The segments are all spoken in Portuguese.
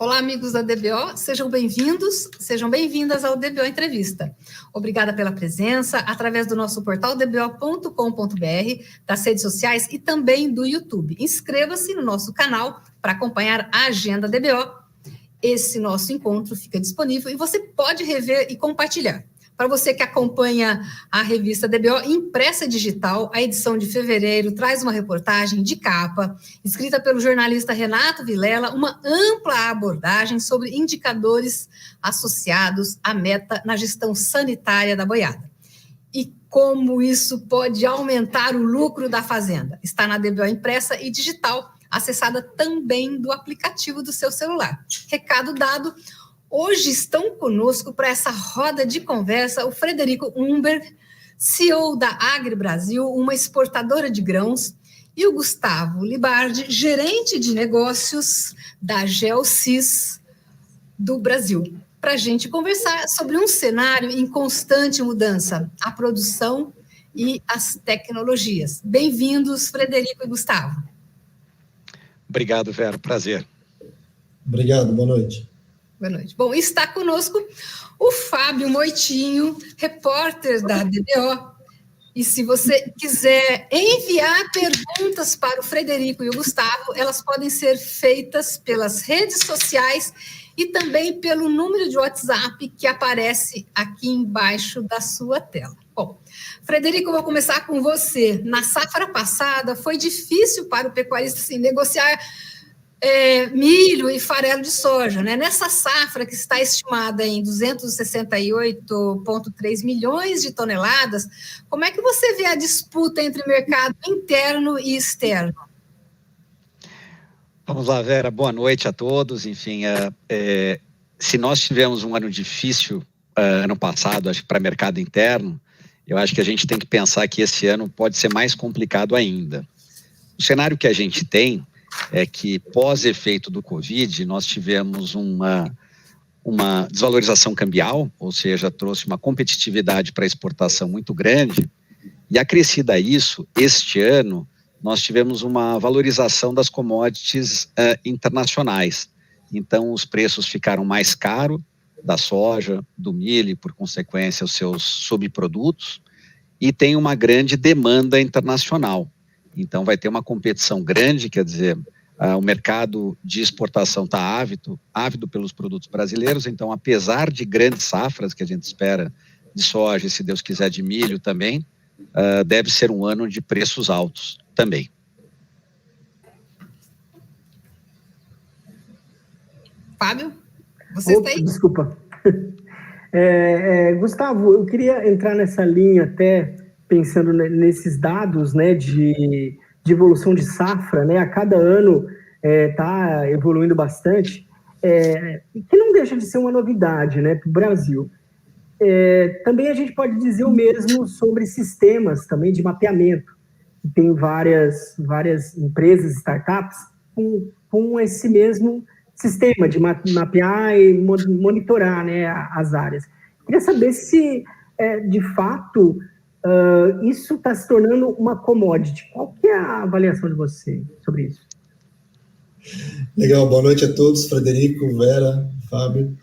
Olá, amigos da DBO, sejam bem-vindos, sejam bem-vindas ao DBO Entrevista. Obrigada pela presença através do nosso portal dbo.com.br, das redes sociais e também do YouTube. Inscreva-se no nosso canal para acompanhar a agenda DBO. Esse nosso encontro fica disponível e você pode rever e compartilhar. Para você que acompanha a revista DBO impressa digital, a edição de fevereiro traz uma reportagem de capa, escrita pelo jornalista Renato Vilela, uma ampla abordagem sobre indicadores associados à meta na gestão sanitária da boiada. E como isso pode aumentar o lucro da fazenda. Está na DBO impressa e digital, acessada também do aplicativo do seu celular. Recado dado. Hoje estão conosco para essa roda de conversa o Frederico Humber, CEO da Agri Brasil, uma exportadora de grãos, e o Gustavo Libardi, gerente de negócios da Geosys do Brasil, para a gente conversar sobre um cenário em constante mudança, a produção e as tecnologias. Bem-vindos, Frederico e Gustavo. Obrigado, Vera. Prazer. Obrigado, boa noite. Boa noite. Bom, está conosco o Fábio Moitinho, repórter da DBO. E se você quiser enviar perguntas para o Frederico e o Gustavo, elas podem ser feitas pelas redes sociais e também pelo número de WhatsApp que aparece aqui embaixo da sua tela. Bom, Frederico, eu vou começar com você. Na safra passada, foi difícil para o pecuarista assim, negociar milho e farelo de soja, né? Nessa safra que está estimada em 268,3 milhões de toneladas, como é que você vê a disputa entre mercado interno e externo? Vamos lá, Vera, boa noite a todos. Enfim, se nós tivemos um ano difícil ano passado, acho que para mercado interno, eu acho que a gente tem que pensar que esse ano pode ser mais complicado ainda. O cenário que a gente tem é que, pós-efeito do Covid, nós tivemos uma desvalorização cambial, ou seja, trouxe uma competitividade para a exportação muito grande, e acrescida a isso, este ano, nós tivemos uma valorização das commodities internacionais. Então, os preços ficaram mais caros, da soja, do milho, e, por consequência, os seus subprodutos, e tem uma grande demanda internacional. Então, vai ter uma competição grande, quer dizer, o mercado de exportação está ávido pelos produtos brasileiros. Então, apesar de grandes safras que a gente espera de soja e, se Deus quiser, de milho também, deve ser um ano de preços altos também. Fábio, você está aí? Desculpa. Gustavo, eu queria entrar nessa linha até pensando nesses dados, né, de evolução de safra, né, a cada ano está evoluindo bastante, que não deixa de ser uma novidade, né, para o Brasil. Também a gente pode dizer o mesmo sobre sistemas também de mapeamento, que tem várias empresas, startups, com esse mesmo sistema de mapear e monitorar, né, as áreas. Queria saber se, de fato, isso está se tornando uma commodity. Qual que é a avaliação de você sobre isso? Legal, boa noite a todos, Frederico, Vera, Fábio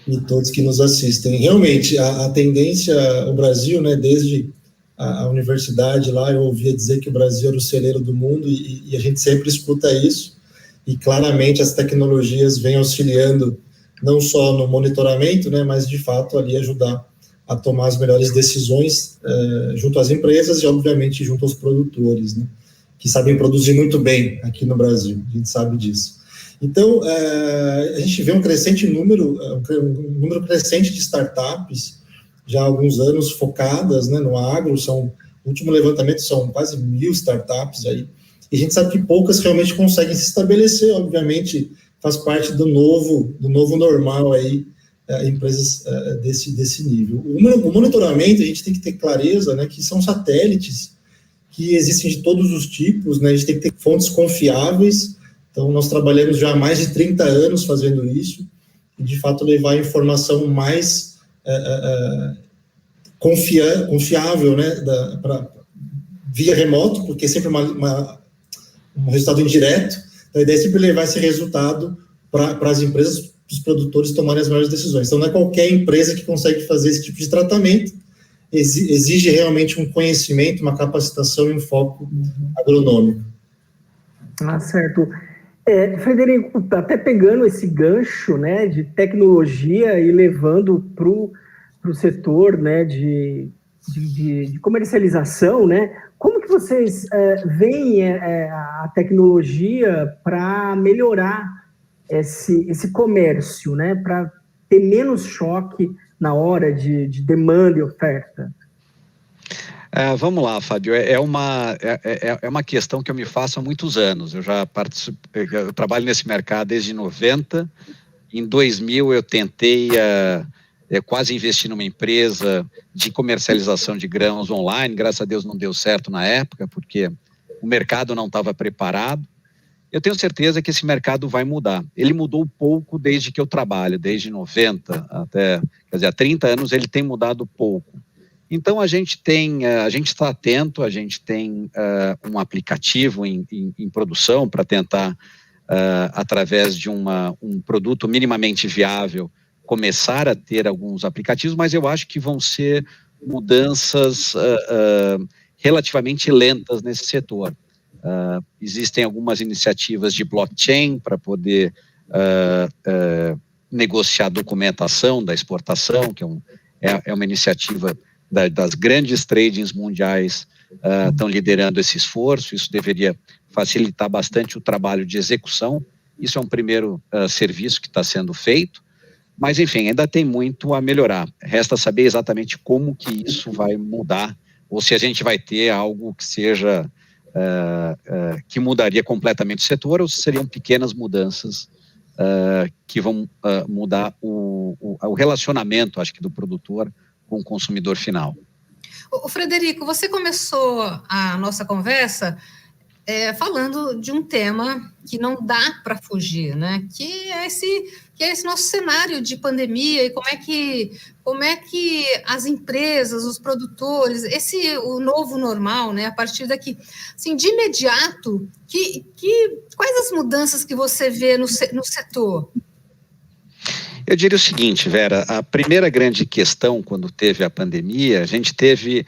e todos que nos assistem. Realmente, a tendência, o Brasil, né, desde a universidade lá, eu ouvia dizer que o Brasil era o celeiro do mundo e a gente sempre escuta isso, e claramente as tecnologias vêm auxiliando não só no monitoramento, né, mas de fato ali ajudar a tomar as melhores decisões junto às empresas e, obviamente, junto aos produtores, né, que sabem produzir muito bem aqui no Brasil, a gente sabe disso. Então, a gente vê um número crescente de startups, já há alguns anos focadas, né, no agro. O último levantamento são quase 1.000 startups aí, e a gente sabe que poucas realmente conseguem se estabelecer, obviamente, faz parte do novo normal aí, empresas desse nível. O monitoramento, a gente tem que ter clareza, né, que são satélites que existem de todos os tipos, né, a gente tem que ter fontes confiáveis. Então, nós trabalhamos já há mais de 30 anos fazendo isso, e de fato levar a informação mais confiável, né, via remoto, porque é sempre um resultado indireto. Então, a ideia é sempre levar esse resultado para as empresas, para os produtores tomarem as melhores decisões. Então, não é qualquer empresa que consegue fazer esse tipo de tratamento, exige realmente um conhecimento, uma capacitação e um foco agronômico. Ah, certo. Frederico, até pegando esse gancho, né, de tecnologia e levando para o setor, né, de comercialização, né, como que vocês veem a tecnologia para melhorar esse comércio, né, para ter menos choque na hora de demanda e oferta? Vamos lá, Fábio, é uma questão que eu me faço há muitos anos. Eu já eu trabalho nesse mercado desde 90. Em 2000 eu tentei quase investir numa empresa de comercialização de grãos online. Graças a Deus não deu certo na época, porque o mercado não estava preparado. Eu tenho certeza que esse mercado vai mudar. Ele mudou pouco desde que eu trabalho, desde 90 até, quer dizer, há 30 anos ele tem mudado pouco. Então, a gente está atento, a gente tem um aplicativo em produção para tentar, através de um produto minimamente viável, começar a ter alguns aplicativos, mas eu acho que vão ser mudanças relativamente lentas nesse setor. Existem algumas iniciativas de blockchain para poder negociar a documentação da exportação, que é uma iniciativa das grandes tradings mundiais, estão liderando esse esforço. Isso deveria facilitar bastante o trabalho de execução. Isso é um primeiro serviço que está sendo feito, mas enfim, ainda tem muito a melhorar. Resta saber exatamente como que isso vai mudar, ou se a gente vai ter algo que seja que mudaria completamente o setor, ou se seriam pequenas mudanças que vão mudar o relacionamento, acho que, do produtor com o consumidor final. O Frederico, você começou a nossa conversa falando de um tema que não dá para fugir, né? Que é esse nosso cenário de pandemia e como é que as empresas, os produtores, o novo normal, né? A partir daqui, assim, de imediato, quais as mudanças que você vê no setor? Eu diria o seguinte, Vera, a primeira grande questão quando teve a pandemia, a gente teve,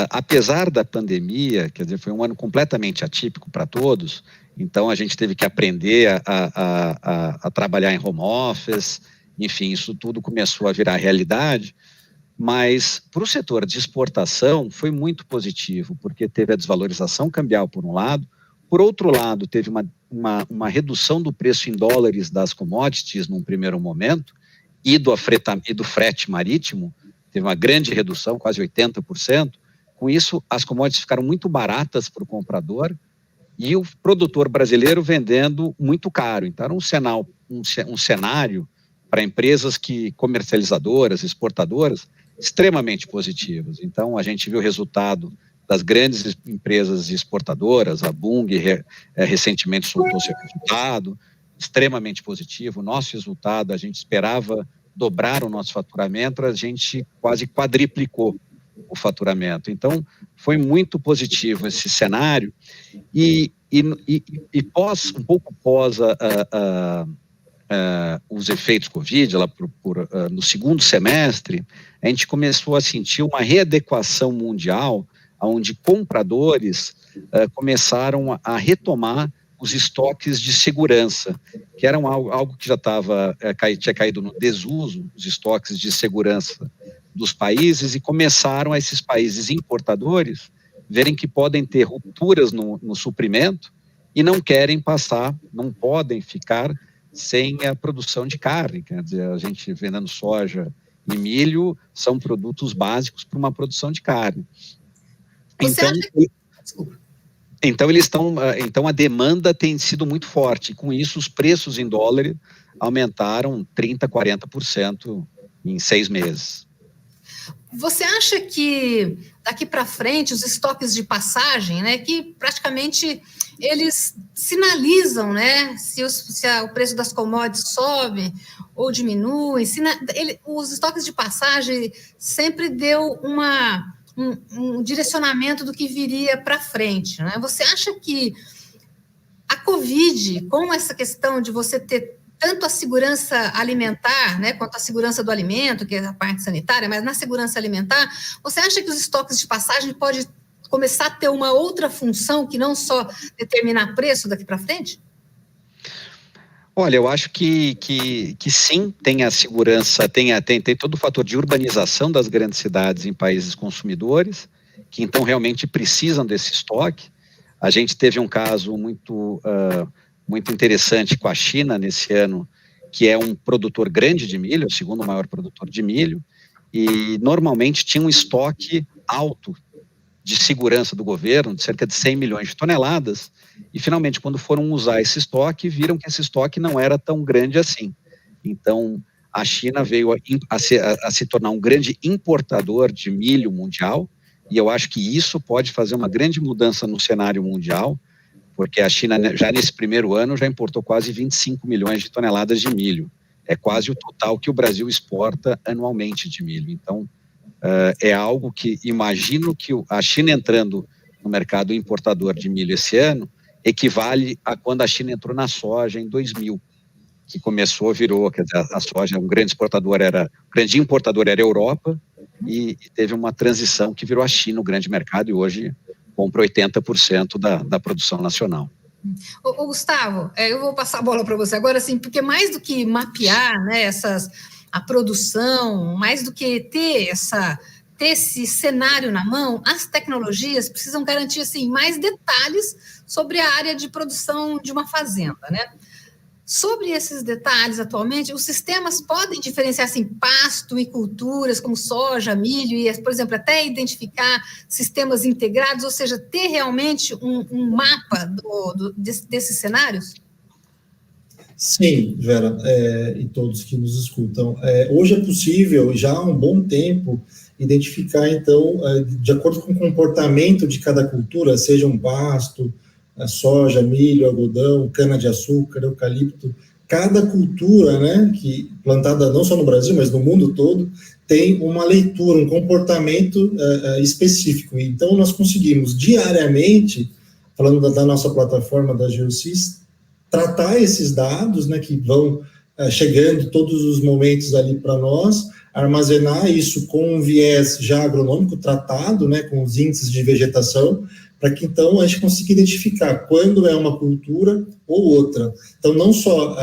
apesar da pandemia, quer dizer, foi um ano completamente atípico para todos, então a gente teve que aprender a trabalhar em home office, enfim, isso tudo começou a virar realidade, mas para o setor de exportação foi muito positivo, porque teve a desvalorização cambial por um lado, por outro lado teve uma redução do preço em dólares das commodities num primeiro momento, e do frete marítimo, teve uma grande redução, quase 80%. Com isso, as commodities ficaram muito baratas para o comprador e o produtor brasileiro vendendo muito caro. Então, era um cenário para empresas comercializadoras, exportadoras, extremamente positivos. Então, a gente viu o resultado das grandes empresas exportadoras, a Bunge recentemente soltou seu resultado, extremamente positivo. O nosso resultado, a gente esperava dobrar o nosso faturamento, a gente quase quadriplicou o faturamento. Então, foi muito positivo esse cenário e um pouco pós os efeitos Covid, no segundo semestre, a gente começou a sentir uma readequação mundial, onde compradores começaram a retomar os estoques de segurança, que eram algo que já tinha caído no desuso, os estoques de segurança dos países, e começaram esses países importadores verem que podem ter rupturas no suprimento e não podem ficar sem a produção de carne. Quer dizer, a gente vendendo soja e milho são produtos básicos para uma produção de carne. Então a demanda tem sido muito forte, e com isso os preços em dólar aumentaram 30%, 40% em 6 meses. Você acha que daqui para frente os estoques de passagem, né, que praticamente eles sinalizam, né, se o preço das commodities sobe ou diminui, os estoques de passagem sempre deu um direcionamento do que viria para frente, né? Você acha que a Covid, com essa questão de você ter tanto a segurança alimentar, né, quanto a segurança do alimento, que é a parte sanitária, mas na segurança alimentar, você acha que os estoques de passagem podem começar a ter uma outra função que não só determinar preço daqui para frente? Olha, eu acho que sim, tem a segurança, tem todo o fator de urbanização das grandes cidades em países consumidores, que então realmente precisam desse estoque. A gente teve um caso muito interessante com a China nesse ano, que é um produtor grande de milho, o segundo maior produtor de milho, e normalmente tinha um estoque alto de segurança do governo, de cerca de 100 milhões de toneladas, e finalmente, quando foram usar esse estoque, viram que esse estoque não era tão grande assim. Então, a China veio a se tornar um grande importador de milho mundial, e eu acho que isso pode fazer uma grande mudança no cenário mundial, porque a China, já nesse primeiro ano, já importou quase 25 milhões de toneladas de milho. É quase o total que o Brasil exporta anualmente de milho. Então, é algo que imagino que a China entrando no mercado importador de milho esse ano equivale a quando a China entrou na soja em 2000, que virou, quer dizer, a soja, um grande importador era a Europa, e teve uma transição que virou a China o grande mercado, e hoje compra 80% da produção nacional. Ô, Gustavo, eu vou passar a bola para você agora, assim, porque mais do que mapear, né, a produção, mais do que ter esse cenário na mão, as tecnologias precisam garantir, assim, mais detalhes sobre a área de produção de uma fazenda, né? Sobre esses detalhes, atualmente, os sistemas podem diferenciar, assim, pasto e culturas, como soja, milho, e, por exemplo, até identificar sistemas integrados, ou seja, ter realmente um mapa desses cenários? Sim, Vera, e todos que nos escutam. Hoje é possível, já há um bom tempo, identificar, então, de acordo com o comportamento de cada cultura, seja um pasto, soja, milho, algodão, cana-de-açúcar, eucalipto, cada cultura, né, que plantada não só no Brasil, mas no mundo todo, tem uma leitura, um comportamento específico. Então, nós conseguimos diariamente, falando da nossa plataforma da GeoSys, tratar esses dados, né, que vão chegando todos os momentos ali para nós, armazenar isso com um viés já agronômico tratado, né, com os índices de vegetação, para que então a gente consiga identificar quando é uma cultura ou outra. Então, não só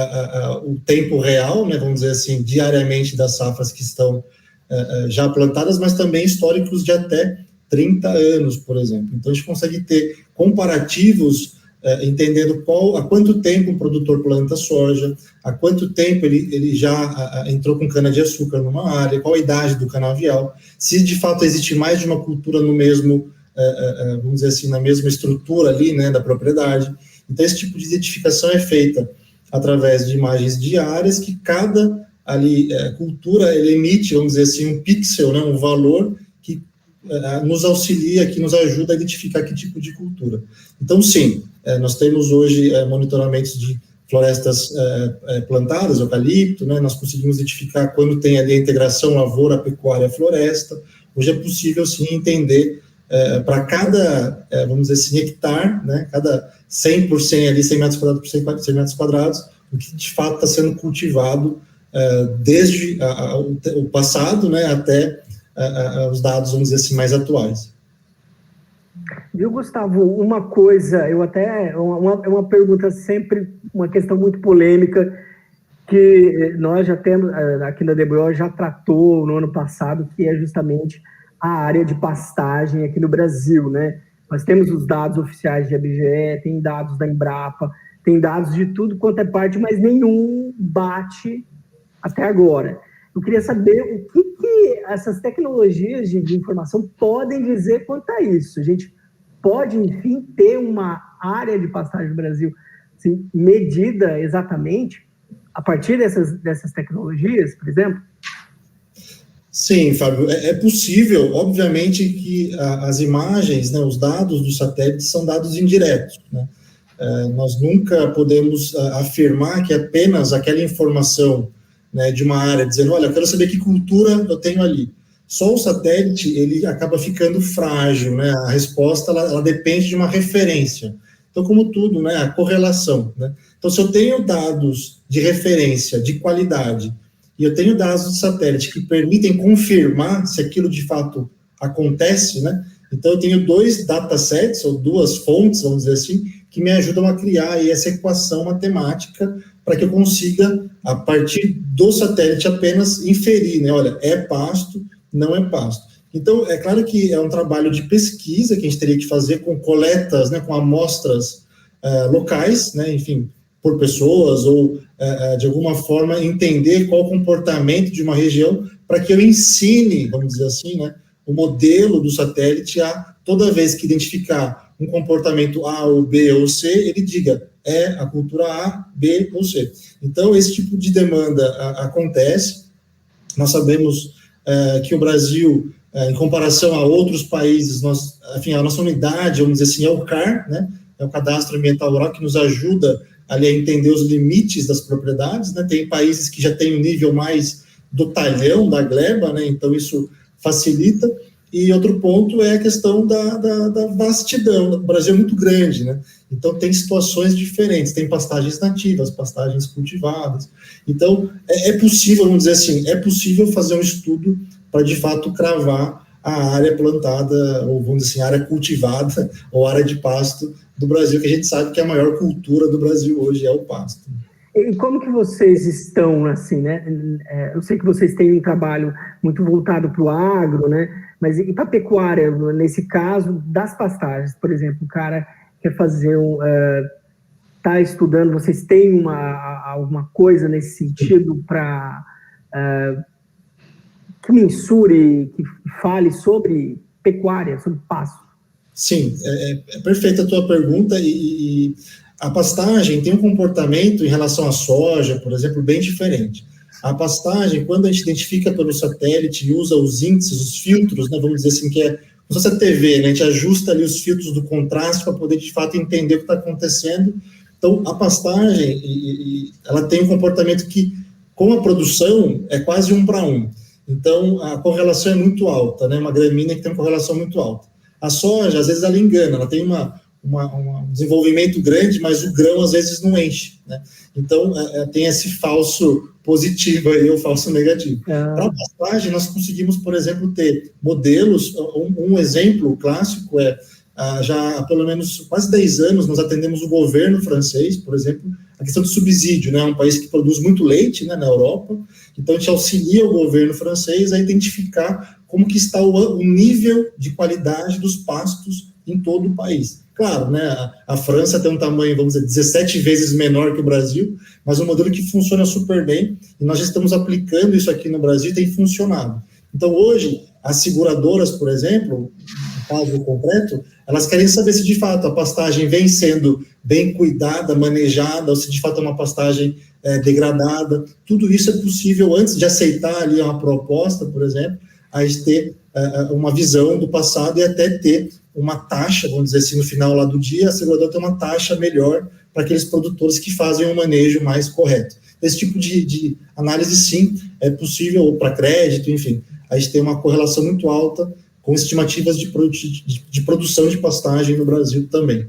o tempo real, né, vamos dizer assim, diariamente das safras que estão já plantadas, mas também históricos de até 30 anos, por exemplo. Então, a gente consegue ter comparativos entendendo há quanto tempo o produtor planta soja, há quanto tempo ele já entrou com cana-de-açúcar numa área, qual a idade do canavial, se de fato existe mais de uma cultura no mesmo, vamos dizer assim, na mesma estrutura ali, né, da propriedade. Então, esse tipo de identificação é feita através de imagens diárias, que cada ali cultura ele emite, vamos dizer assim, um pixel, né, um valor que nos auxilia, que nos ajuda a identificar que tipo de cultura. Então, sim, nós temos hoje monitoramentos de florestas plantadas, eucalipto, né, nós conseguimos identificar quando tem ali a integração lavoura, pecuária, floresta. Hoje é possível, sim, entender para cada, vamos dizer assim, hectare, né, cada 100 por 100 ali, 100 metros quadrados por 100 metros quadrados, o que de fato está sendo cultivado desde o passado, né, até os dados, vamos dizer assim, mais atuais. Viu, Gustavo, uma coisa, uma pergunta sempre, uma questão muito polêmica, que nós já temos, aqui na DBO já tratou no ano passado, que é justamente a área de pastagem aqui no Brasil, né? Nós temos os dados oficiais de IBGE, tem dados da Embrapa, tem dados de tudo quanto é parte, mas nenhum bate até agora. Eu queria saber o que essas tecnologias de informação podem dizer quanto a isso. A gente pode, enfim, ter uma área de pastagem no Brasil assim, medida exatamente a partir dessas tecnologias, por exemplo? Sim, Fábio, é possível. Obviamente que as imagens, né, os dados do satélite são dados indiretos, né? Nós nunca podemos afirmar que apenas aquela informação, né, de uma área, dizendo, olha, eu quero saber que cultura eu tenho ali. Só o satélite, ele acaba ficando frágil, né? A resposta, ela depende de uma referência. Então, como tudo, né, a correlação, né? Então, se eu tenho dados de referência, de qualidade, e eu tenho dados de satélite que permitem confirmar se aquilo de fato acontece, né? Então, eu tenho 2 datasets, ou 2 fontes, vamos dizer assim, que me ajudam a criar aí essa equação matemática para que eu consiga, a partir do satélite, apenas inferir, né? Olha, é pasto, não é pasto. Então, é claro que é um trabalho de pesquisa que a gente teria que fazer com coletas, né, com amostras locais, né, enfim, por pessoas, ou de alguma forma entender qual o comportamento de uma região para que eu ensine, vamos dizer assim, né, o modelo do satélite a, toda vez que identificar um comportamento A ou B ou C, ele diga, é a cultura A, B ou C. Então, esse tipo de demanda acontece. Nós sabemos que o Brasil, em comparação a outros países, a nossa unidade, vamos dizer assim, é o CAR, né, é o Cadastro Ambiental Rural, que nos ajuda ali a entender os limites das propriedades, né? Tem países que já têm um nível mais do talhão, da gleba, né? Então isso facilita. E outro ponto é a questão da vastidão. O Brasil é muito grande, né? Então tem situações diferentes, tem pastagens nativas, pastagens cultivadas. Então é possível, vamos dizer assim, é possível fazer um estudo para de fato cravar a área plantada, ou vamos dizer assim, área cultivada, ou área de pasto do Brasil, que a gente sabe que a maior cultura do Brasil hoje é o pasto. E como que vocês estão, assim, né? Eu sei que vocês têm um trabalho muito voltado para o agro, né? Mas e para a pecuária, nesse caso, das pastagens, por exemplo, o cara quer fazer está estudando, vocês têm alguma coisa nesse sentido para que mensure, que fale sobre pecuária, sobre pasto? Sim, é perfeita a tua pergunta, e a pastagem tem um comportamento em relação à soja, por exemplo, bem diferente. A pastagem, quando a gente identifica pelo satélite e usa os índices, os filtros, né, vamos dizer assim, que é como se fosse a TV, né, a gente ajusta ali os filtros do contraste para poder, de fato, entender o que está acontecendo. Então, a pastagem, ela tem um comportamento que, com a produção, é quase 1 para 1. Então, a correlação é muito alta, né, uma gramínea que tem uma correlação muito alta. A soja, às vezes, ela engana, ela tem um desenvolvimento grande, mas o grão, às vezes, não enche, né? Então, tem esse falso positivo aí, o falso negativo. Para a pastagem, nós conseguimos, por exemplo, ter modelos, um exemplo clássico já há pelo menos quase 10 anos, nós atendemos o governo francês, por exemplo, a questão do subsídio, né? É um país que produz muito leite, né, na Europa, então a gente auxilia o governo francês a identificar como que está o nível de qualidade dos pastos em todo o país. Claro, né, a França tem um tamanho, vamos dizer, 17 vezes menor que o Brasil, mas um modelo que funciona super bem, e nós já estamos aplicando isso aqui no Brasil e tem funcionado. Então, hoje, as seguradoras, por exemplo, no caso concreto, elas querem saber se, de fato, a pastagem vem sendo bem cuidada, manejada, ou se, de fato, é uma pastagem degradada. Tudo isso é possível antes de aceitar ali uma proposta, por exemplo, a gente ter uma visão do passado e até ter uma taxa, vamos dizer assim, no final lá do dia, a seguradora tem uma taxa melhor para aqueles produtores que fazem um manejo mais correto. Esse tipo de análise, sim, é possível, ou para crédito, enfim, a gente tem uma correlação muito alta com estimativas de produção de pastagem no Brasil também.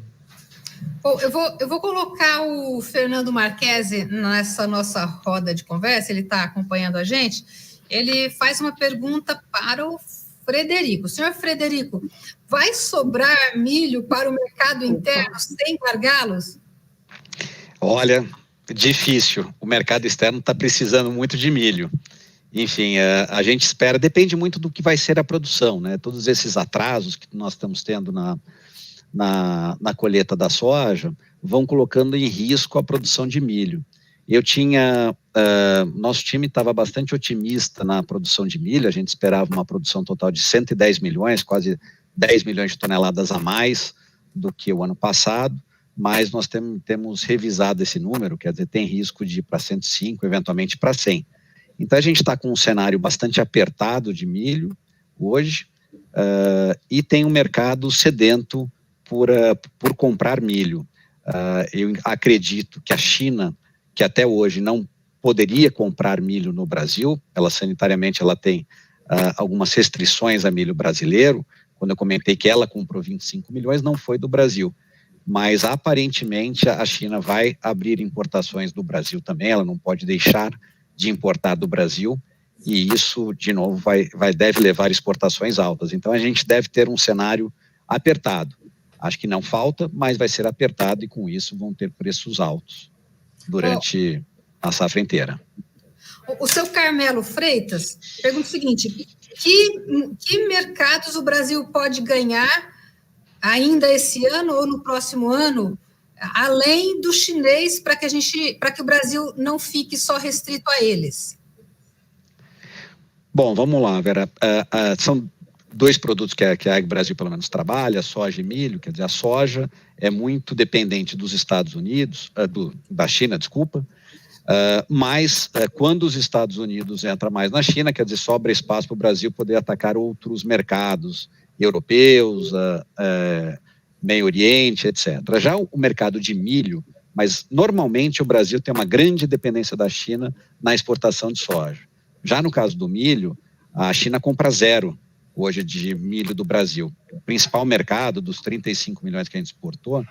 Bom, eu vou colocar o Fernando Marchese nessa nossa roda de conversa, ele está acompanhando a gente. Ele faz uma pergunta para o Frederico. Senhor Frederico, vai sobrar milho para o mercado interno sem gargalos? Olha, difícil. O mercado externo está precisando muito de milho. Enfim, a gente espera, depende muito do que vai ser a produção, né? Todos esses atrasos que nós estamos tendo na colheita da soja vão colocando em risco a produção de milho. Nosso time estava bastante otimista na produção de milho, a gente esperava uma produção total de 110 milhões, quase 10 milhões de toneladas a mais do que o ano passado, mas nós temos revisado esse número, quer dizer, tem risco de ir para 105, eventualmente para 100. Então a gente está com um cenário bastante apertado de milho hoje, e tem um mercado sedento por comprar milho. Eu acredito que a China, que até hoje não poderia comprar milho no Brasil, sanitariamente ela tem algumas restrições a milho brasileiro. Quando eu comentei que ela comprou 25 milhões, não foi do Brasil. mas aparentemente a China vai abrir importações do Brasil também, ela não pode deixar de importar do Brasil, e isso, de novo, deve levar exportações altas. Então, a gente deve ter um cenário apertado. Acho que não falta, mas vai ser apertado, e com isso vão ter preços altos durante a safra inteira. O seu Carmelo Freitas pergunta o seguinte: que mercados o Brasil pode ganhar ainda esse ano ou no próximo ano, além do chinês, para que o Brasil não fique só restrito a eles? Bom, vamos lá, Vera. São 2 produtos que a Ag Brasil, pelo menos, trabalha, soja e milho. Quer dizer, a soja é muito dependente dos Estados Unidos, da China, desculpa, mas quando os Estados Unidos entram mais na China, quer dizer, sobra espaço para o Brasil poder atacar outros mercados europeus, Meio Oriente, etc. Já o mercado de milho, mas normalmente o Brasil tem uma grande dependência da China na exportação de soja. Já no caso do milho, a China compra 0 hoje de milho do Brasil. O principal mercado, dos 35 milhões que a gente exportou,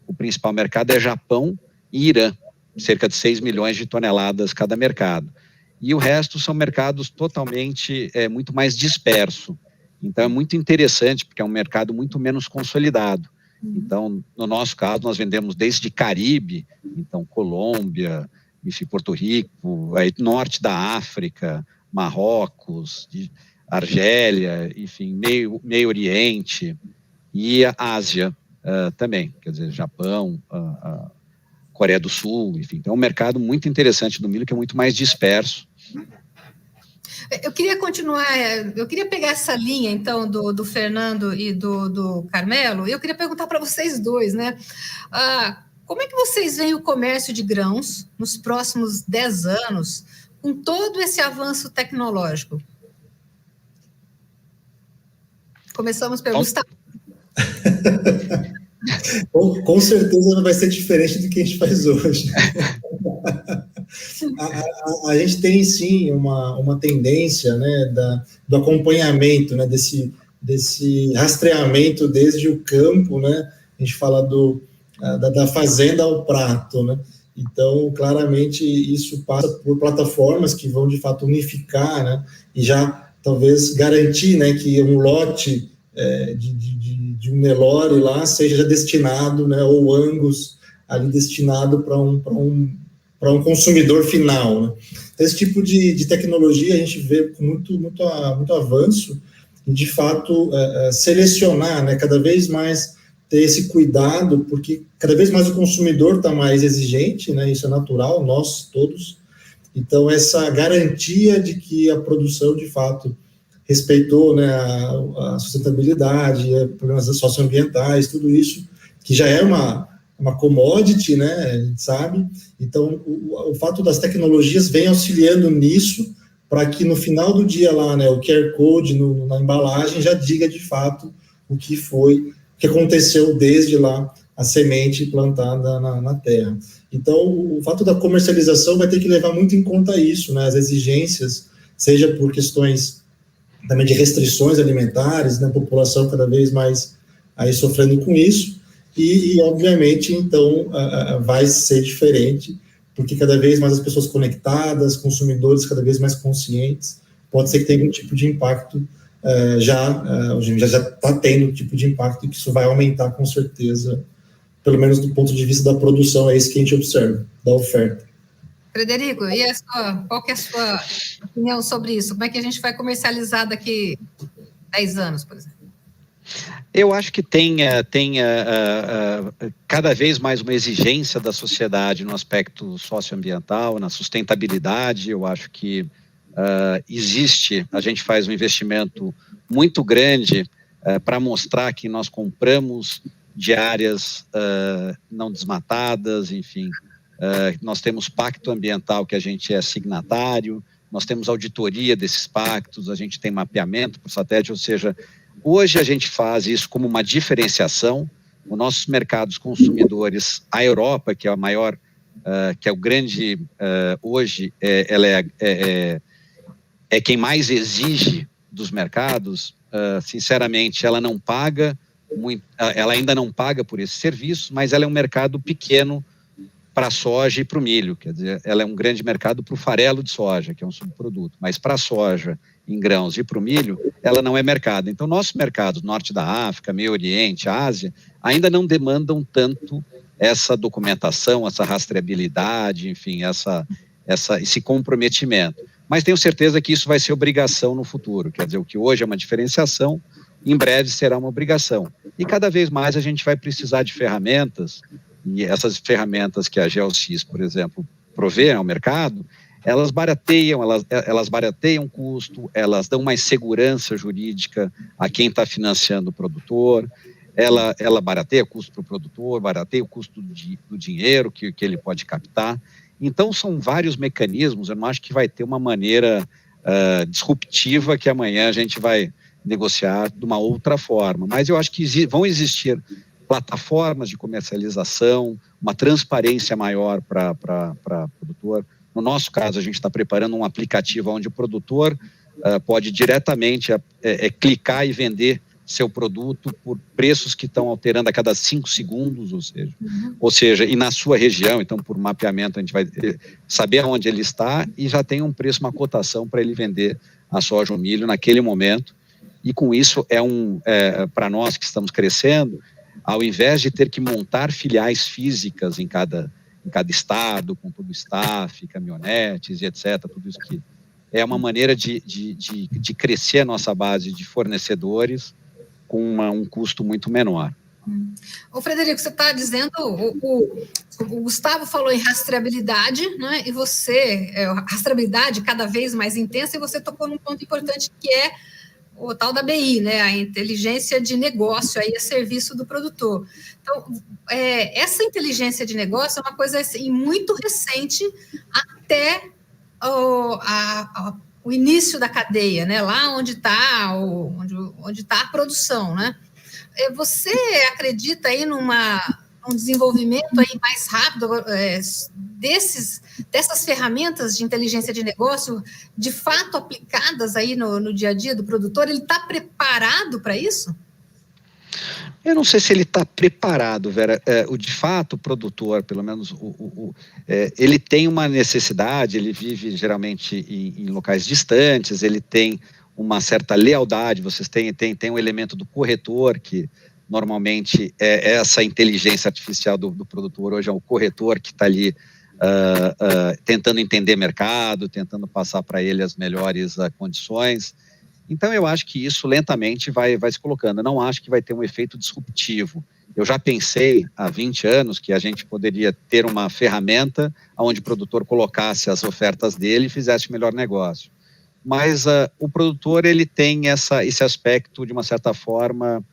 o principal mercado é Japão e Irã, cerca de 6 milhões de toneladas cada mercado. E o resto são mercados totalmente, muito mais disperso. Então é muito interessante, porque é um mercado muito menos consolidado. Então, no nosso caso, nós vendemos desde Caribe, então Colômbia, enfim, Porto Rico, aí, norte da África, Marrocos, Argélia, enfim, Meio Oriente e a Ásia também, quer dizer, Japão, Coreia do Sul, enfim. Então, é um mercado muito interessante do milho, que é muito mais disperso. Eu queria pegar essa linha, então, do Fernando e do Carmelo, e eu queria perguntar para vocês dois, né? Como é que vocês veem o comércio de grãos nos próximos 10 anos, com todo esse avanço tecnológico? Começamos pelo Gustavo. Com certeza não vai ser diferente do que a gente faz hoje. A gente tem, sim, uma tendência, né, do acompanhamento, né, desse rastreamento desde o campo, né? A gente fala da fazenda ao prato, né? Então, claramente, isso passa por plataformas que vão, de fato, unificar, né, e já, talvez, garantir, né, que um lote de um Nelore lá seja destinado, né, ou Angus ali destinado para um consumidor final, né? Esse tipo de tecnologia a gente vê com muito avanço, e, de fato, selecionar, né, cada vez mais ter esse cuidado, porque cada vez mais o consumidor está mais exigente, né, isso é natural, nós todos. Então, essa garantia de que a produção, de fato, respeitou, né, a sustentabilidade, problemas socioambientais, tudo isso, que já é uma commodity, né, a gente sabe. Então, o fato das tecnologias vem auxiliando nisso, para que no final do dia lá, né, o QR Code na embalagem já diga, de fato, o que aconteceu desde lá, a semente plantada na terra. Então, o fato da comercialização vai ter que levar muito em conta isso, né, as exigências, seja por questões também de restrições alimentares, né, a população cada vez mais aí sofrendo com isso, e obviamente, então, vai ser diferente, porque cada vez mais as pessoas conectadas, consumidores cada vez mais conscientes, pode ser que tenha algum tipo de impacto, já está tendo um tipo de impacto, e que isso vai aumentar com certeza, pelo menos do ponto de vista da produção, é isso que a gente observa, da oferta. Frederico, qual que é a sua opinião sobre isso? Como é que a gente vai comercializar daqui 10 anos, por exemplo? Eu acho que tem cada vez mais uma exigência da sociedade no aspecto socioambiental, na sustentabilidade. Eu acho que a gente faz um investimento muito grande para mostrar que nós compramos de áreas não desmatadas, enfim. Nós temos pacto ambiental que a gente é signatário, nós temos auditoria desses pactos, a gente tem mapeamento por satélite, ou seja, hoje a gente faz isso como uma diferenciação. Os nossos mercados consumidores, a Europa, que é a maior, que é o grande, hoje, ela é quem mais exige dos mercados, sinceramente, ela não paga ela ainda não paga por esses serviços, mas ela é um mercado pequeno para a soja e para o milho, quer dizer, ela é um grande mercado para o farelo de soja, que é um subproduto, mas para a soja em grãos e para o milho, ela não é mercado. Então, nossos mercados, norte da África, Meio Oriente, Ásia, ainda não demandam tanto essa documentação, essa rastreabilidade, enfim, esse comprometimento. Mas tenho certeza que isso vai ser obrigação no futuro, quer dizer, o que hoje é uma diferenciação, em breve será uma obrigação. E cada vez mais a gente vai precisar de ferramentas, e essas ferramentas que a Geosys, por exemplo, provê ao mercado, elas barateiam custo, elas dão mais segurança jurídica a quem está financiando o produtor, ela barateia custo para o produtor, barateia o custo do dinheiro que ele pode captar. Então, são vários mecanismos, eu não acho que vai ter uma maneira disruptiva que amanhã a gente vai negociar de uma outra forma, mas eu acho que vão existir plataformas de comercialização, uma transparência maior para o produtor. No nosso caso, a gente está preparando um aplicativo onde o produtor pode diretamente clicar e vender seu produto por preços que estão alterando a cada 5 segundos, ou seja, e na sua região, então por mapeamento a gente vai saber onde ele está e já tem um preço, uma cotação para ele vender a soja ou milho naquele momento. E com isso para nós que estamos crescendo, ao invés de ter que montar filiais físicas em cada estado, com todo o staff, caminhonetes e etc., tudo isso que é uma maneira de crescer a nossa base de fornecedores com um custo muito menor. Ô, Frederico, você está dizendo, o Gustavo falou em rastreabilidade, né? E você, rastreabilidade cada vez mais intensa, e você tocou num ponto importante que é o tal da BI, né, a inteligência de negócio aí a serviço do produtor. Então, essa inteligência de negócio é uma coisa assim, muito recente até o início da cadeia, né, lá onde está a produção, né? Você acredita aí num desenvolvimento aí mais rápido dessas ferramentas de inteligência de negócio, de fato aplicadas aí no dia a dia do produtor? Ele está preparado para isso? Eu não sei se ele está preparado, Vera. De fato, o produtor, pelo menos, ele tem uma necessidade, ele vive geralmente em locais distantes, ele tem uma certa lealdade, vocês têm um elemento do corretor, que normalmente é essa inteligência artificial do produtor, hoje é o corretor que está ali tentando entender mercado, tentando passar para ele as melhores condições. Então, eu acho que isso lentamente vai se colocando. Eu não acho que vai ter um efeito disruptivo. Eu já pensei há 20 anos que a gente poderia ter uma ferramenta onde o produtor colocasse as ofertas dele e fizesse o melhor negócio. Mas o produtor, ele tem esse aspecto, de uma certa forma,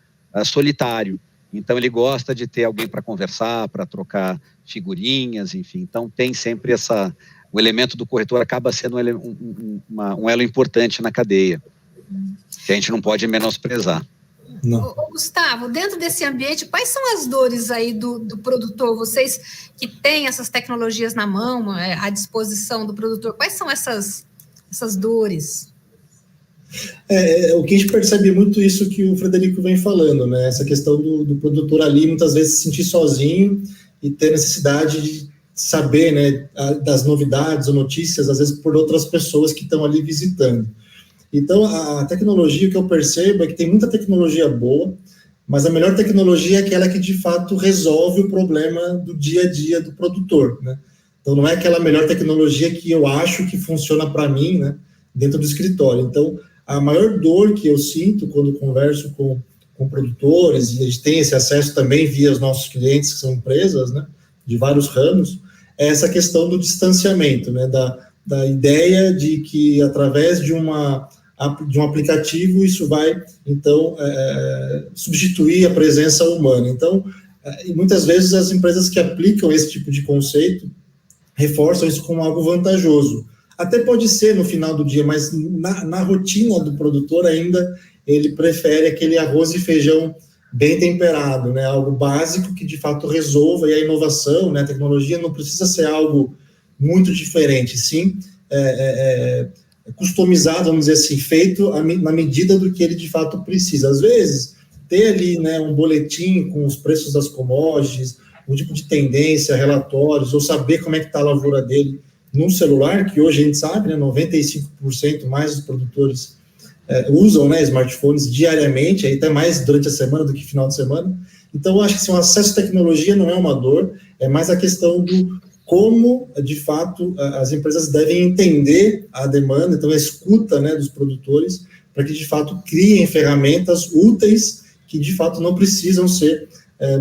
solitário. Então, ele gosta de ter alguém para conversar, para trocar figurinhas, enfim. Então, tem sempre o elemento do corretor acaba sendo um elo importante na cadeia, que a gente não pode menosprezar. Ô, Gustavo, dentro desse ambiente, quais são as dores aí do produtor? Vocês que têm essas tecnologias na mão, à disposição do produtor, quais são essas dores? O que a gente percebe muito isso que o Frederico vem falando, né? Essa questão do produtor ali, muitas vezes, se sentir sozinho e ter necessidade de saber, né, das novidades ou notícias, às vezes, por outras pessoas que estão ali visitando. Então, a tecnologia, o que eu percebo é que tem muita tecnologia boa, mas a melhor tecnologia é aquela que, de fato, resolve o problema do dia a dia do produtor, né? Então, não é aquela melhor tecnologia que eu acho que funciona para mim, né, dentro do escritório. Então, a maior dor que eu sinto quando converso com produtores, e a gente tem esse acesso também via os nossos clientes, que são empresas, né, de vários ramos, é essa questão do distanciamento, né, da ideia de que, através de um aplicativo, isso vai, então, substituir a presença humana. Então, muitas vezes as empresas que aplicam esse tipo de conceito reforçam isso como algo vantajoso. Até pode ser no final do dia, mas na rotina do produtor ainda, ele prefere aquele arroz e feijão bem temperado, né? Algo básico que de fato resolva, e a inovação, né? A tecnologia não precisa ser algo muito diferente, sim, customizado, vamos dizer assim, feito na medida do que ele de fato precisa. Às vezes, ter ali, né, um boletim com os preços das commodities, um tipo de tendência, relatórios, ou saber como é que está a lavoura dele num celular, que hoje a gente sabe, né, 95% mais dos produtores usam, né, smartphones diariamente, aí até mais durante a semana do que final de semana. Então, eu acho que assim, o acesso à tecnologia não é uma dor, é mais a questão do como, de fato, as empresas devem entender a demanda, então a escuta, né, dos produtores, para que, de fato, criem ferramentas úteis que, de fato, não precisam ser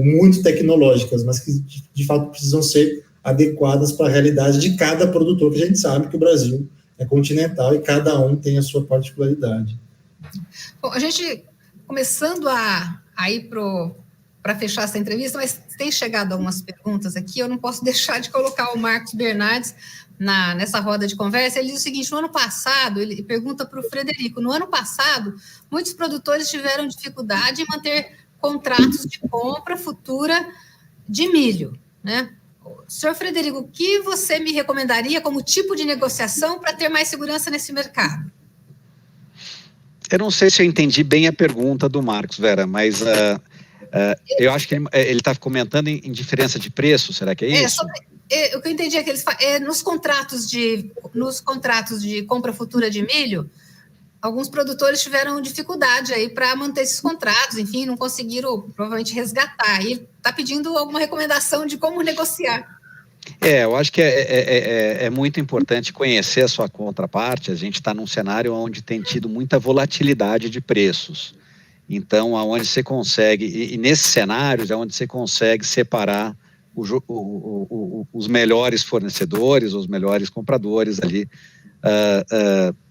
muito tecnológicas, mas que, de fato, precisam ser adequadas para a realidade de cada produtor, que a gente sabe que o Brasil é continental e cada um tem a sua particularidade. Bom, a gente, começando a ir para fechar essa entrevista, mas tem chegado algumas perguntas aqui, eu não posso deixar de colocar o Marcos Bernardes nessa roda de conversa. Ele diz o seguinte: no ano passado, ele pergunta para o Frederico, no ano passado, muitos produtores tiveram dificuldade em manter contratos de compra futura de milho, né? Senhor Frederico, o que você me recomendaria como tipo de negociação para ter mais segurança nesse mercado? Eu não sei se eu entendi bem a pergunta do Marcos, Vera, mas eu acho que ele está comentando em diferença de preço, será que é isso? O que eu entendi é que eles nos contratos de compra futura de milho, alguns produtores tiveram dificuldade aí para manter esses contratos, enfim, não conseguiram provavelmente resgatar. E está pedindo alguma recomendação de como negociar. Eu acho que é muito importante conhecer a sua contraparte. A gente está num cenário onde tem tido muita volatilidade de preços. Então, aonde você consegue, e nesses cenários é onde você consegue separar os melhores fornecedores, os melhores compradores ali.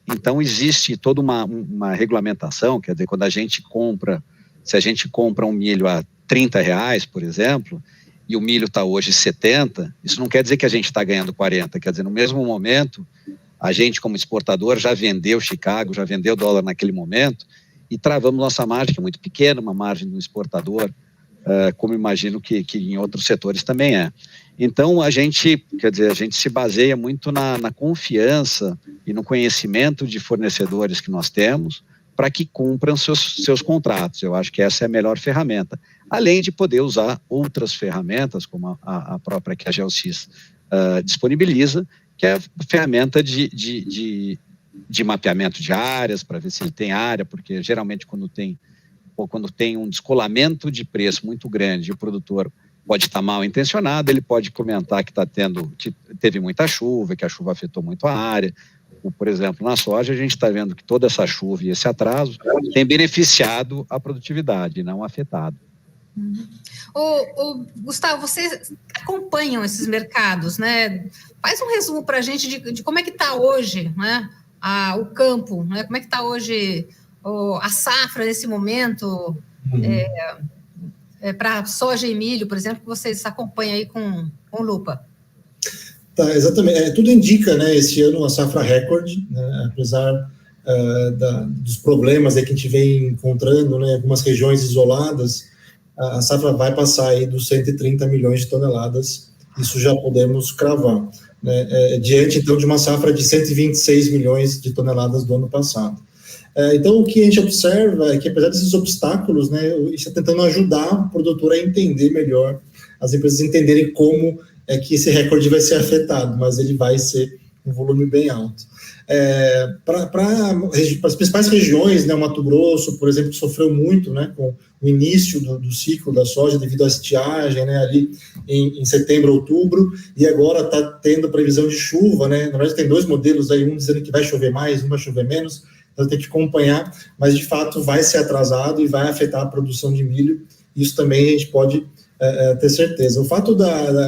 Então, existe toda uma regulamentação, quer dizer, quando a gente compra, se a gente compra um milho a R$30, por exemplo, e o milho está hoje 70, isso não quer dizer que a gente está ganhando 40, quer dizer, no mesmo momento, a gente como exportador já vendeu Chicago, já vendeu dólar naquele momento, e travamos nossa margem, que é muito pequena, uma margem do exportador, como imagino que em outros setores também é. Então, a gente se baseia muito na confiança e no conhecimento de fornecedores que nós temos para que cumpram seus contratos. Eu acho que essa é a melhor ferramenta. Além de poder usar outras ferramentas, como a própria que a Geosys disponibiliza, que é a ferramenta de mapeamento de áreas, para ver se ele tem área, porque geralmente quando tem um descolamento de preço muito grande, o produtor pode estar mal intencionado, ele pode comentar que teve muita chuva, que a chuva afetou muito a área. Por exemplo, na soja, a gente está vendo que toda essa chuva e esse atraso tem beneficiado a produtividade, não afetado. Gustavo, vocês acompanham esses mercados, né? Faz um resumo para a gente de como é que está hoje, né? O campo, né? Como é que está hoje a safra nesse momento, para soja e milho, por exemplo, que vocês acompanham aí com lupa. Tá, exatamente. Tudo indica, né, esse ano a safra recorde, né, apesar dos problemas aí que a gente vem encontrando, né, em algumas regiões isoladas, a safra vai passar aí dos 130 milhões de toneladas, isso já podemos cravar, né, diante, então, de uma safra de 126 milhões de toneladas do ano passado. Então, o que a gente observa é que, apesar desses obstáculos, né, está tentando ajudar o produtor a entender melhor, as empresas entenderem como é que esse recorde vai ser afetado, mas ele vai ser um volume bem alto. Para as principais regiões, né, o Mato Grosso, por exemplo, sofreu muito, né, com o início do ciclo da soja devido à estiagem, né, ali em setembro, outubro, e agora está tendo previsão de chuva, né, na verdade tem dois modelos aí, um dizendo que vai chover mais, um vai chover menos, então tem que acompanhar, mas de fato vai ser atrasado e vai afetar a produção de milho, isso também a gente pode ter certeza. O fato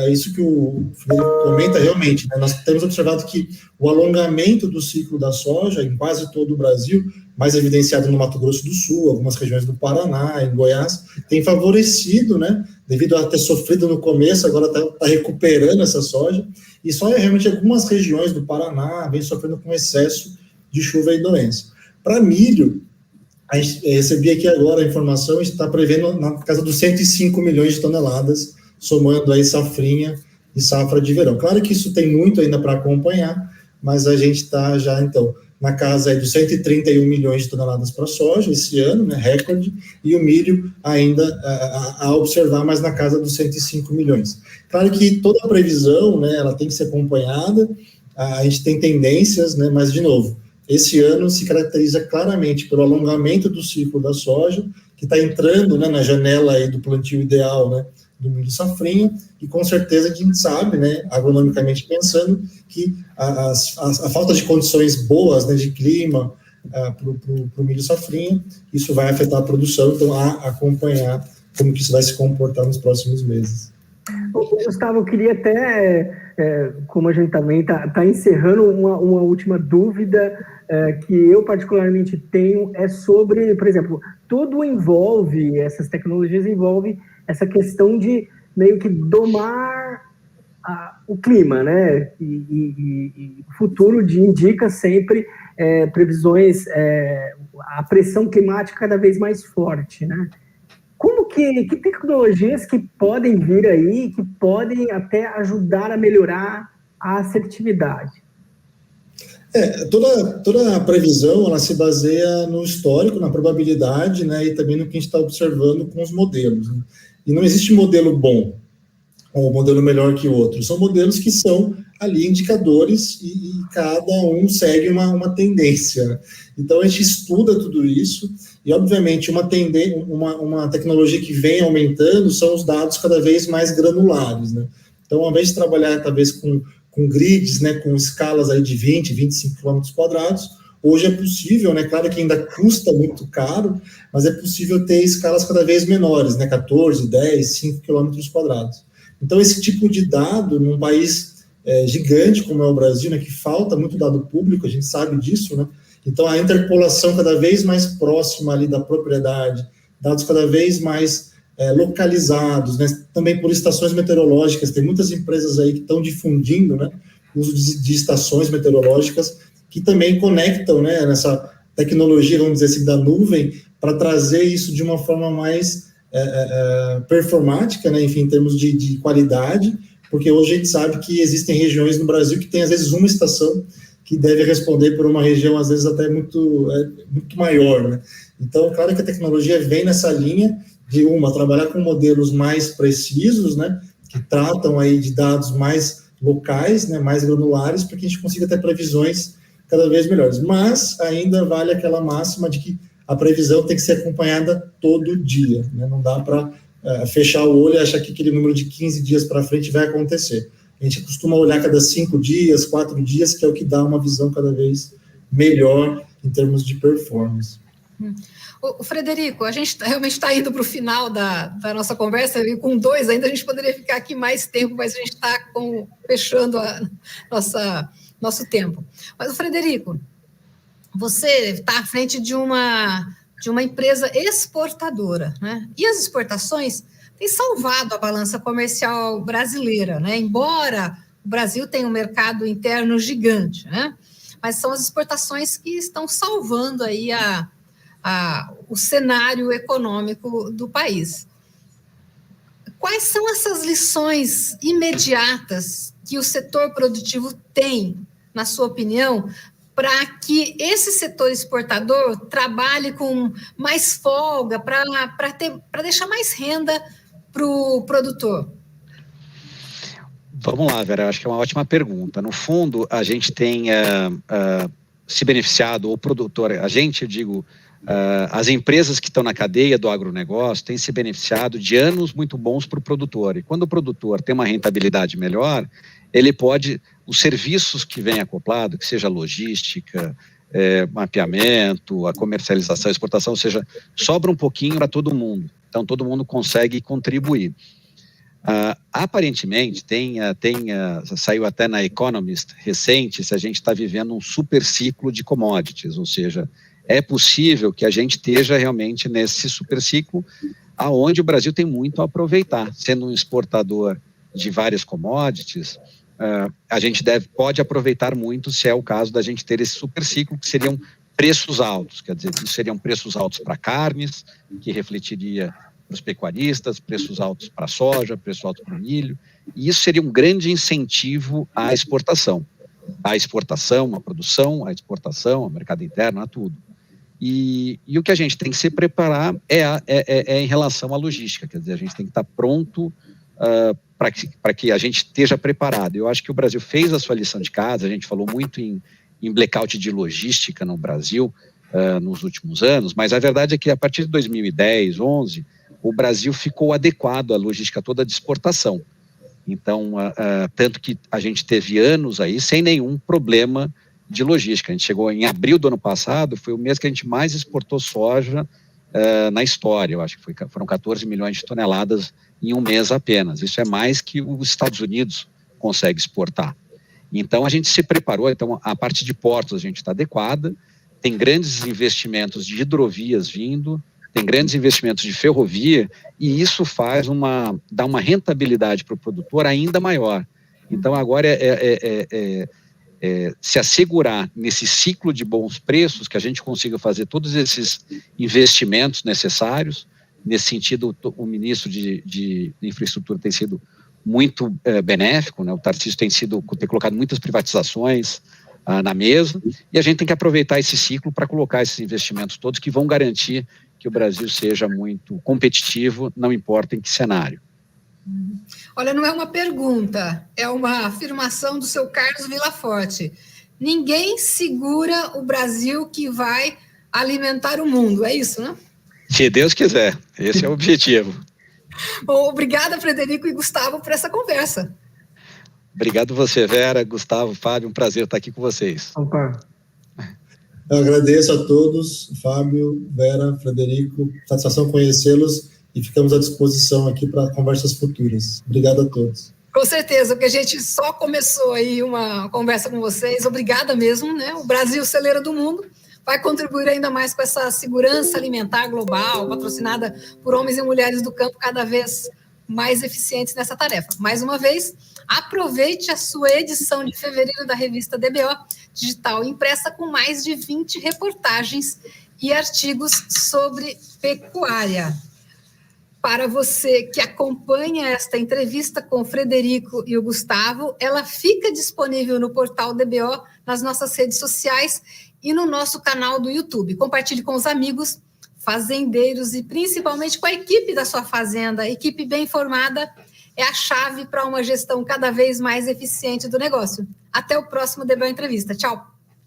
isso que o Frederico comenta realmente, né, nós temos observado que o alongamento do ciclo da soja em quase todo o Brasil, mais evidenciado no Mato Grosso do Sul, algumas regiões do Paraná, em Goiás, tem favorecido, né, devido a ter sofrido no começo, agora está recuperando essa soja, e só realmente algumas regiões do Paraná vem sofrendo com excesso de chuva e doença. Para milho, a gente recebi aqui agora a informação, está prevendo na casa dos 105 milhões de toneladas, somando aí safrinha e safra de verão. Claro que isso tem muito ainda para acompanhar, mas a gente está já, então, na casa aí dos 131 milhões de toneladas para a soja esse ano, né, recorde, e o milho ainda a observar, mas na casa dos 105 milhões. Claro que toda a previsão, né, ela tem que ser acompanhada, a gente tem tendências, né, mas, de novo, esse ano se caracteriza claramente pelo alongamento do ciclo da soja, que está entrando, né, na janela aí do plantio ideal, né, do milho safrinha, e com certeza a gente sabe, né, agronomicamente pensando, que a falta de condições boas, né, de clima para o milho safrinha, isso vai afetar a produção, então acompanhar como que isso vai se comportar nos próximos meses. Gustavo, eu queria até, como a gente também está encerrando, uma última dúvida que eu particularmente tenho é sobre, por exemplo, tudo envolve, essas tecnologias envolvem essa questão de meio que domar o clima, né? E o futuro indica sempre previsões, a pressão climática cada vez mais forte, né? Como que tecnologias que podem vir aí, que podem até ajudar a melhorar a assertividade? Toda a previsão, ela se baseia no histórico, na probabilidade, né, e também no que a gente está observando com os modelos, né? E não existe modelo bom, ou modelo melhor que o outro. São modelos que são ali indicadores e cada um segue uma tendência, né? Então, a gente estuda tudo isso e, obviamente, uma tecnologia que vem aumentando são os dados cada vez mais granulares, né? Então, ao invés de trabalhar, talvez, com grids, né, com escalas aí de 20, 25 quilômetros quadrados, hoje é possível, né, claro que ainda custa muito caro, mas é possível ter escalas cada vez menores, né, 14, 10, 5 quilômetros quadrados. Então, esse tipo de dado, num país gigante como é o Brasil, né, que falta muito dado público, a gente sabe disso, né? Então, a interpolação cada vez mais próxima ali da propriedade, dados cada vez mais localizados, né? Também por estações meteorológicas, tem muitas empresas aí que estão difundindo, né, o uso de estações meteorológicas que também conectam, né, nessa tecnologia, vamos dizer assim, da nuvem, para trazer isso de uma forma mais performática, né, enfim, em termos de qualidade, porque hoje a gente sabe que existem regiões no Brasil que tem, às vezes, uma estação que deve responder por uma região, às vezes, até muito maior, né? Então, claro que a tecnologia vem nessa linha de trabalhar com modelos mais precisos, né, que tratam aí de dados mais locais, né, mais granulares, para que a gente consiga ter previsões cada vez melhores. Mas ainda vale aquela máxima de que a previsão tem que ser acompanhada todo dia, né? Não dá para fechar o olho e achar que aquele número de 15 dias para frente vai acontecer. A gente costuma olhar cada 5 dias, 4 dias, que é o que dá uma visão cada vez melhor em termos de performance. O Frederico, a gente realmente está indo para o final da nossa conversa, e com 2 ainda a gente poderia ficar aqui mais tempo, mas a gente está fechando nosso tempo. Mas, o Frederico, você está à frente de uma empresa exportadora, né? E as exportações têm salvado a balança comercial brasileira, né? Embora o Brasil tenha um mercado interno gigante, né? Mas são as exportações que estão salvando aí o cenário econômico do país. Quais são essas lições imediatas que o setor produtivo tem, na sua opinião, para que esse setor exportador trabalhe com mais folga, para deixar mais renda para o produtor? Vamos lá, Vera, acho que é uma ótima pergunta. No fundo, a gente tem se beneficiado, o produtor, as empresas que estão na cadeia do agronegócio têm se beneficiado de anos muito bons para o produtor. E quando o produtor tem uma rentabilidade melhor, ele pode, os serviços que vêm acoplado, que seja logística, mapeamento, a comercialização, a exportação, ou seja, sobra um pouquinho para todo mundo. Então, todo mundo consegue contribuir. Aparentemente, saiu até na Economist recente, se a gente está vivendo um super ciclo de commodities, ou seja, é possível que a gente esteja realmente nesse super ciclo, aonde o Brasil tem muito a aproveitar, sendo um exportador de várias commodities, a gente pode aproveitar muito se é o caso da gente ter esse super ciclo, que seriam preços altos, quer dizer, seriam preços altos para carnes, que refletiria para os pecuaristas, preços altos para a soja, preços altos para o milho, e isso seria um grande incentivo à exportação. a exportação, a produção, a exportação, o mercado interno, a tudo. E o que a gente tem que se preparar é em relação à logística, quer dizer, a gente tem que estar pronto para que a gente esteja preparado. Eu acho que o Brasil fez a sua lição de casa, a gente falou muito em blackout de logística no Brasil nos últimos anos, mas a verdade é que a partir de 2010, 11, o Brasil ficou adequado à logística toda de exportação. Então, tanto que a gente teve anos aí sem nenhum problema de logística. A gente chegou em abril do ano passado, foi o mês que a gente mais exportou soja na história. Eu acho que foram 14 milhões de toneladas em um mês apenas. Isso é mais que os Estados Unidos consegue exportar. Então, a gente se preparou. Então, a parte de portos a gente está adequada, tem grandes investimentos de hidrovias vindo, tem grandes investimentos de ferrovia, e isso dá uma rentabilidade para o produtor ainda maior. Então, agora se assegurar nesse ciclo de bons preços, que a gente consiga fazer todos esses investimentos necessários. Nesse sentido, o ministro de Infraestrutura tem sido muito benéfico, né? O Tarcísio tem colocado muitas privatizações na mesa, e a gente tem que aproveitar esse ciclo para colocar esses investimentos todos que vão garantir que o Brasil seja muito competitivo, não importa em que cenário. Olha, não é uma pergunta, é uma afirmação do seu Carlos Villaforte. Ninguém segura o Brasil que vai alimentar o mundo, é isso, né? Se Deus quiser, esse é o objetivo. Bom, obrigada, Frederico e Gustavo, por essa conversa. Obrigado você, Vera, Gustavo, Fábio, um prazer estar aqui com vocês. Opa. Eu agradeço a todos, Fábio, Vera, Frederico, satisfação conhecê-los e ficamos à disposição aqui para conversas futuras. Obrigado a todos. Com certeza, porque a gente só começou aí uma conversa com vocês, obrigada mesmo, né? O Brasil, celeiro do mundo, vai contribuir ainda mais com essa segurança alimentar global, patrocinada por homens e mulheres do campo cada vez mais eficientes nessa tarefa. Mais uma vez, aproveite a sua edição de fevereiro da revista DBO Digital, impressa com mais de 20 reportagens e artigos sobre pecuária. Para você que acompanha esta entrevista com o Frederico e o Gustavo, ela fica disponível no portal DBO, nas nossas redes sociais e no nosso canal do YouTube. Compartilhe com os amigos, fazendeiros e principalmente com a equipe da sua fazenda. A equipe bem informada é a chave para uma gestão cada vez mais eficiente do negócio. Até o próximo DBO Entrevista. Tchau!